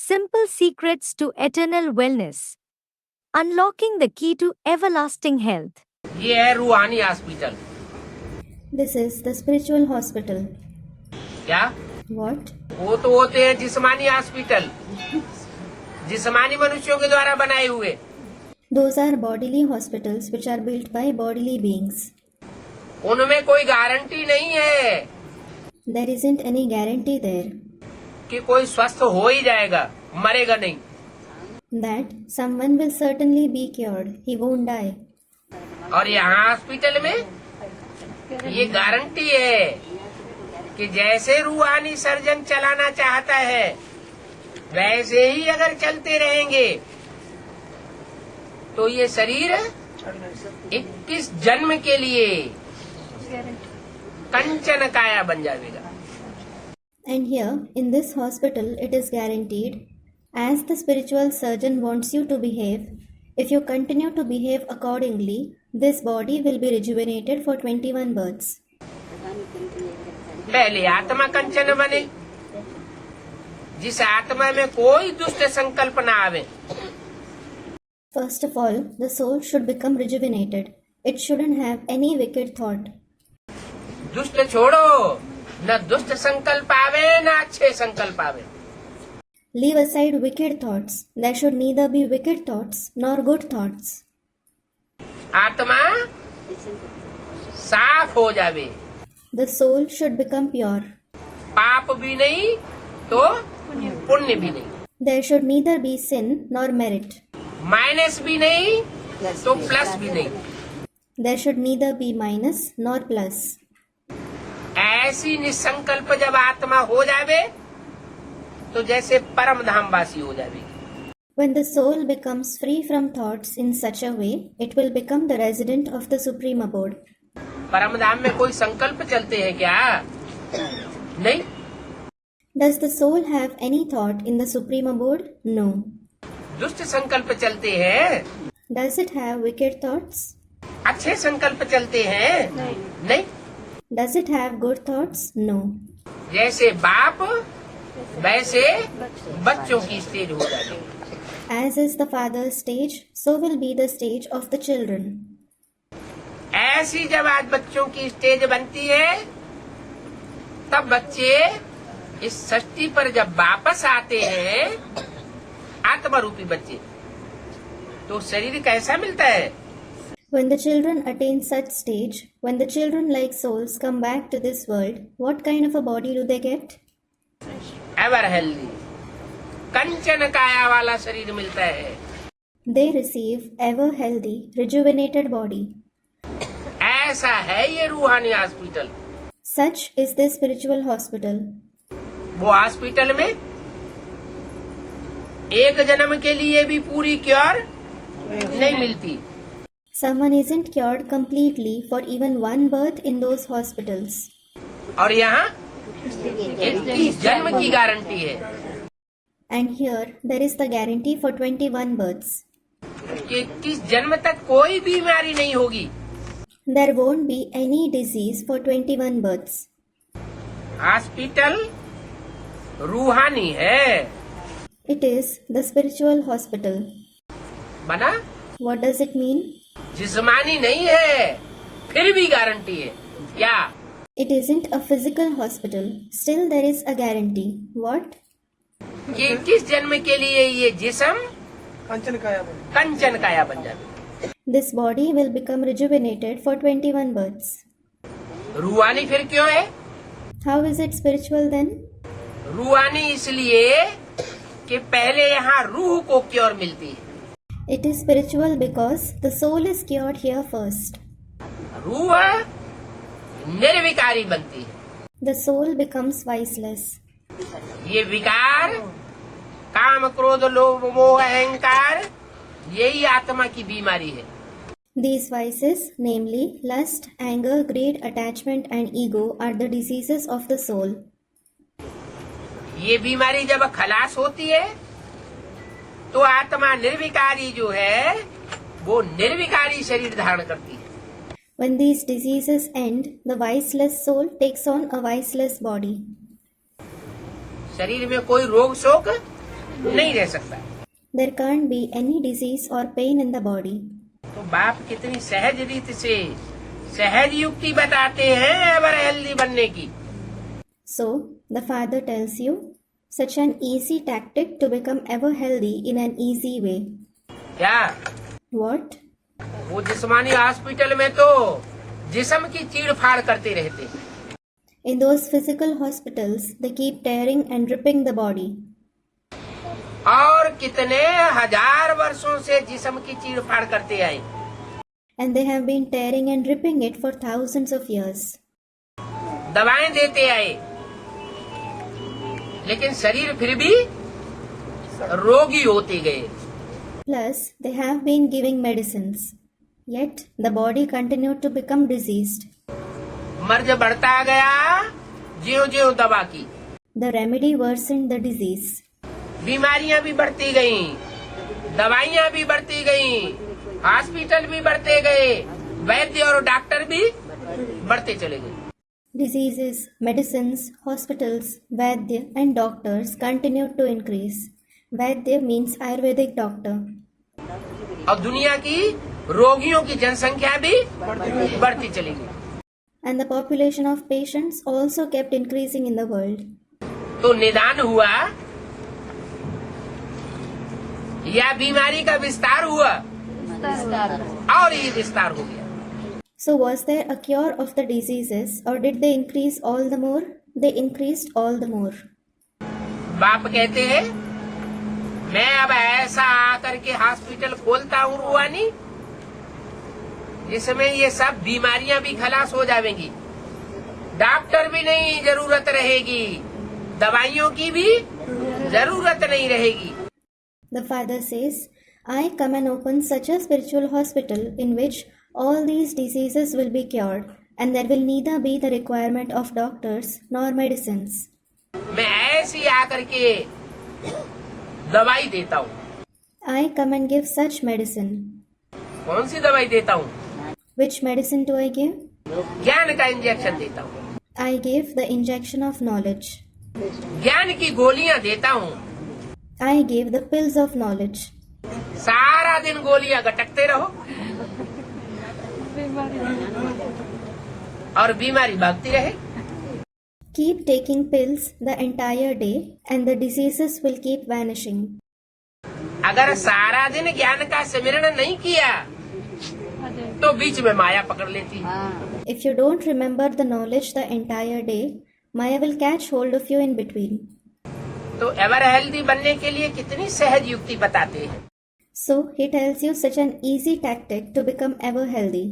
Simple secrets to eternal wellness. Unlocking the key to everlasting health. ये है रूहानी hospital. This is the spiritual hospital. क्या What? वो तो होते हैं जिस्मानी हॉस्पिटल, जिस्मानी मनुष्यों के द्वारा बनाए हुए। Those are bodily hospitals which are built by bodily beings. उनमें कोई गारंटी नहीं है There isn't any guarantee there कि कोई स्वस्थ हो ही जाएगा, मरेगा नहीं। that someone will certainly be cured. He won't die. और यहाँ हॉस्पिटल में ये गारंटी है कि जैसे रूहानी सर्जन चलाना चाहता है वैसे ही अगर चलते रहेंगे तो ये शरीर 21 जन्म के लिए कंचन काया बन जाएगा। And here, in this hospital, it is guaranteed, as the spiritual surgeon wants you to behave, if you continue to behave accordingly, this body will be rejuvenated for 21 births. पहले आत्मा कंचन बने, जिस आत्मा में कोई दुष्ट संकल्प न आवे। First of all, the soul should become rejuvenated. It shouldn't have any wicked thought. दुष्ट छोड़ो, न दुष्ट संकल्प आवे न अच्छे संकल्प आवे। Leave aside wicked thoughts. There should neither be wicked thoughts nor good thoughts. आत्मा साफ हो जावे, The soul should become pure. पाप भी नहीं तो पुण्य भी नहीं, There should neither be sin nor merit. Minus भी नहीं तो प्लस भी नहीं। There should neither be minus nor plus. ऐसी निसंकल्प जब आत्मा हो जावे तो जैसे परम धाम वासी हो जावेगी। When the soul becomes free from thoughts in such a way, it will become the resident of the supreme abode. परम धाम में कोई संकल्प चलते हैं क्या? नहीं। Does the soul have any thought in the supreme abode? No. दुष्ट संकल्प चलते हैं? Does it have wicked thoughts? अच्छे संकल्प चलते हैं? नहीं। Does it have good thoughts? No. जैसे बाप वैसे बच्चों की स्टेज हो जाती है। As is the father's stage, so will be the stage of the children. ऐसी जब आज बच्चों की स्टेज बनती है तब बच्चे इस सृष्टि पर जब वापस आते हैं, आत्मा रूपी बच्चे, तो शरीर कैसा मिलता है? When the children attain such stage, when the children like souls come back to this world, what kind of a body do they get? Ever healthy, कंचन काया वाला शरीर मिलता है। They receive ever healthy, rejuvenated body. ऐसा है ये रूहानी hospital. Such is this spiritual hospital. वो हॉस्पिटल में एक जन्म के लिए भी पूरी क्योर नहीं मिलती। Someone isn't cured completely for even one birth in those hospitals. और यहाँ 21 जन्म की गारंटी है And here, there is the guarantee for 21 births. कि 21 जन्म तक कोई बीमारी नहीं होगी। There won't be any disease for 21 births. Hospital रूहानी है। It is the spiritual hospital. बना What does it mean? जिस्मानी नहीं है, फिर भी गारंटी है। क्या? It isn't a physical hospital. Still, there is a guarantee. What? कि 21 जन्म के लिए ये जिस्म कंचन काया बन जाए। This body will become rejuvenated for 21 births. रूहानी फिर क्यों है? How is it spiritual then? रूहानी इसलिए कि पहले यहाँ रूह को क्योर मिलती है। It is spiritual because the soul is cured here first. रूह निर्विकारी बनती है। The soul becomes viceless. ये विकार, काम क्रोध लोभ मोह अहंकार, यही आत्मा की बीमारी है। These vices, namely lust, anger, greed, attachment, and ego, are the diseases of the soul. ये बीमारी जब खलास होती है तो आत्मा निर्विकारी जो है वो निर्विकारी शरीर धारण करती है। When these diseases end, the viceless soul takes on a viceless body. शरीर में कोई रोग शोक नहीं रह सकता। There can't be any disease or pain in the body. तो बाप कितनी सहज रीति से सहज युक्ति बताते हैं एवर हेल्दी बनने की। So, the father tells you such an easy tactic to become ever healthy in an easy way. क्या What? वो जिस्मानी हॉस्पिटल में तो जिस्म की चीड़ फाड़ करते रहते हैं। In those physical hospitals, they keep tearing and ripping the body. और कितने हजार वर्षों से जिस्म की चीड़ फाड़ करते आए। And they have been tearing and ripping it for thousands of years. दवाएं देते आए, लेकिन शरीर फिर भी रोगी होते गए। Plus, they have been giving medicines. Yet, the body continued to become diseased. मर्ज बढ़ता गया ज्यों ज्यों दवा की। The remedy worsened the disease. बीमारियां भी बढ़ती गईं, दवाइयां भी बढ़ती गईं, हॉस्पिटल भी बढ़ते गए, वैद्य और डॉक्टर भी बढ़ते चले गए। Diseases, medicines, hospitals, Vaidya and doctors continued to increase. Vaidya means Ayurvedic doctor. और दुनिया की रोगियों की जनसंख्या भी बढ़ती चली गई। And the population of patients also kept increasing in the world. तो निदान हुआ या बीमारी का विस्तार हुआ और ये विस्तार हो गया। So was there a cure of the diseases or did they increase all the more? They increased all the more. बाप कहते हैं मैं अब ऐसा आकर के हॉस्पिटल खोलता हूँ रूहानी, जिसमें ये सब बीमारियां भी खलास हो जाएंगी, डॉक्टर भी नहीं जरूरत रहेगी, दवाइयों की भी जरूरत नहीं रहेगी। The father says, I come and open such a spiritual hospital in which all these diseases will be cured and there will neither be the requirement of doctors nor medicines. मैं ऐसी आकर के दवाई देता हूँ। I come and give such medicine. कौन सी दवाई देता हूँ? Which medicine do I give? ज्ञान का इंजेक्शन देता हूँ। I give the injection of knowledge. ज्ञान की गोलियां देता हूँ। I give the pills of knowledge. सारा दिन गोलियां गटकते रहो और बीमारी भागती रहे। Keep taking pills the entire day and the diseases will keep vanishing. अगर सारा दिन ज्ञान का स्मरण नहीं किया तो बीच में माया पकड़ लेती है। If you don't remember the knowledge the entire day, Maya will catch hold of you in between. तो एवर हेल्दी बनने के लिए कितनी सहज युक्ति बताते हैं। So he tells you such an easy tactic to become ever healthy.